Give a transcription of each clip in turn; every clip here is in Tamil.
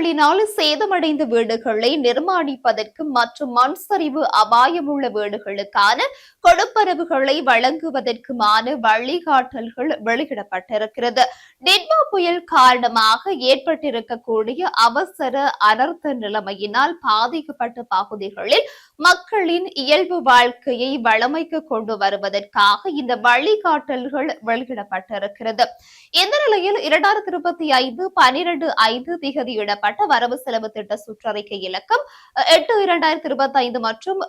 மழைகளினால் சேதமடைந்த வீடுகளை நிர்மாணிப்பதற்கு மற்றும் மண் சரிவு அபாயமுள்ள வீடுகளுக்கான கொடுப்பனவுகளை வழங்குவதற்குமான வழிகாட்டல்கள் வெளியிடப்பட்டிருக்கிறது. நிட்வா புயல் காரணமாக ஏற்பட்டிருக்கக்கூடிய அவசர அனர்த்த நிலைமையினால் பாதிக்கப்பட்ட பகுதிகளில் மக்களின் இயல்பு வாழ்க்கையை வளமைக்கு கொண்டு வருவதற்காக இந்த வழிகாட்டல்கள் வெளியிடப்பட்டிருக்கிறது. இந்த நிலையில் 2025/12/5 திகதியிடப்பட்ட வரவு செலவு திட்ட சுற்றறிக்கை இலக்கம் 8/2025 மற்றும்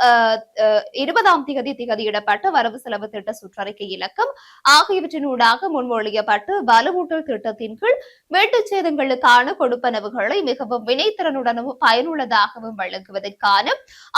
20ஆம் திகதியிடப்பட்ட வரவு செலவு திட்ட சுற்றறிக்கை இலக்கம் ஆகியவற்றினூடாக முன்மொழியப்பட்டு வலுவூட்டல் திட்டத்தின் கீழ் மீட்டுச் சேதங்களுக்கான கொடுப்பனவுகளை மிகவும் வினைத்திறனுடனும் பயனுள்ளதாகவும் வழங்குவதற்கான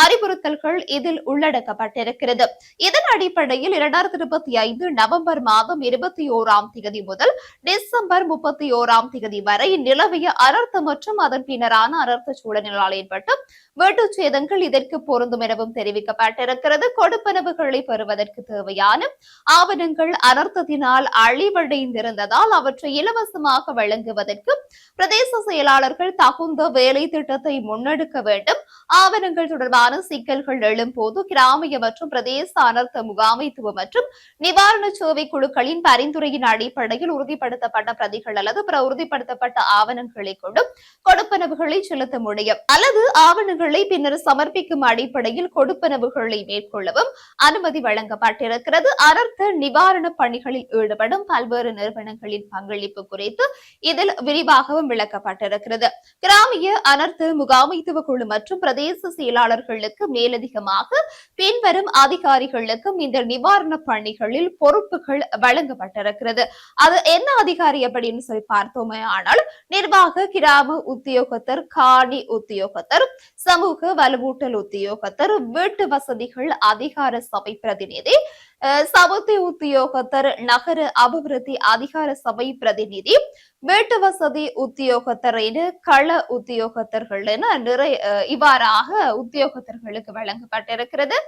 அறிவுறுத்தல்கள் இதில் உள்ளடக்கப்பட்டிருக்கிறது. இதன் அடிப்படையில் 2025 நவம்பர் மாதம் 21ஆம் திகதி முதல் டிசம்பர் 31ஆம் திகதி வரை நிலவிய அனர்த்த மற்றும் அதன் பின்னரான அனர்த்த சூழலினால் ஏற்பட்ட வீட்டுச் சேதங்கள் இதற்கு பொருந்தும் எனவும் தெரிவிக்கப்பட்டிருக்கிறது. கொடுப்பனவுகளை பெறுவதற்கு தேவையான ஆவணங்கள் அனர்த்தத்தினால் அழிவடைந்திருந்ததால் அவற்றை இலவசமாக வழங்குவதற்கு பிரதேச செயலாளர்கள் தகுந்த வேலை திட்டத்தை முன்னெடுக்க வேண்டும். ஆவணங்கள் தொடர்பான சிக்கல்கள் எழும்போது கிராமிய மற்றும் பிரதேச அனர்த்த முகாமைத்துவ மற்றும் நிவாரண சேவை குழுக்களின் பரிந்துரையின் அடிப்படையில் உறுதிப்படுத்தப்பட்ட பிரதிகள் அல்லது பிற உறுதிப்படுத்தப்பட்ட ஆவணங்களை கொண்டு கொடுப்பனவுகளை செலுத்த முடியும் அல்லது ஆவணங்களை பின்னர் சமர்ப்பிக்கும் அடிப்படையில் கொடுப்பனவுகளை மேற்கொள்ளவும் அனுமதி வழங்கப்பட்டிருக்கிறது. அனர்த்த நிவாரண பணிகளில் ஈடுபடும் பல்வேறு நிறுவனங்களின் பங்களிப்பு குறித்து இதில் விரிவாகவும் விளக்கப்பட்டிருக்கிறது. கிராமிய அனர்த்த முகாமைத்துவ குழு மற்றும் பிரதேச செயலாளர்களுக்கு மேலதிகமாக பின்வரும் அதிகாரிகளுக்கும் இந்த நிவாரண பணிகளில் பொறுப்புகள் வழங்கப்பட்டிருக்கிறது. அது என்ன அதிகாரி அப்படின்னு சொல்லி பார்த்தோமே ஆனால் நிர்வாக கிராம உத்தியோகத்தர், காணி உத்தியோகத்தர், சமூக வலுவூட்டல் உத்தியோகத்தர், வீட்டு வசதிகள் அதிகார சபை பிரதிநிதி, சமுத்தி உத்தியோகத்தர், நகர அபிவிருத்தி அதிகார சபை பிரதிநிதி, வீட்டு வசதி உத்தியோகத்தர் என கள உத்தியோகத்தர்கள் என இவ்வாறாக உத்தியோகத்தர்களுக்கு வழங்கப்பட்டிருக்கிறது.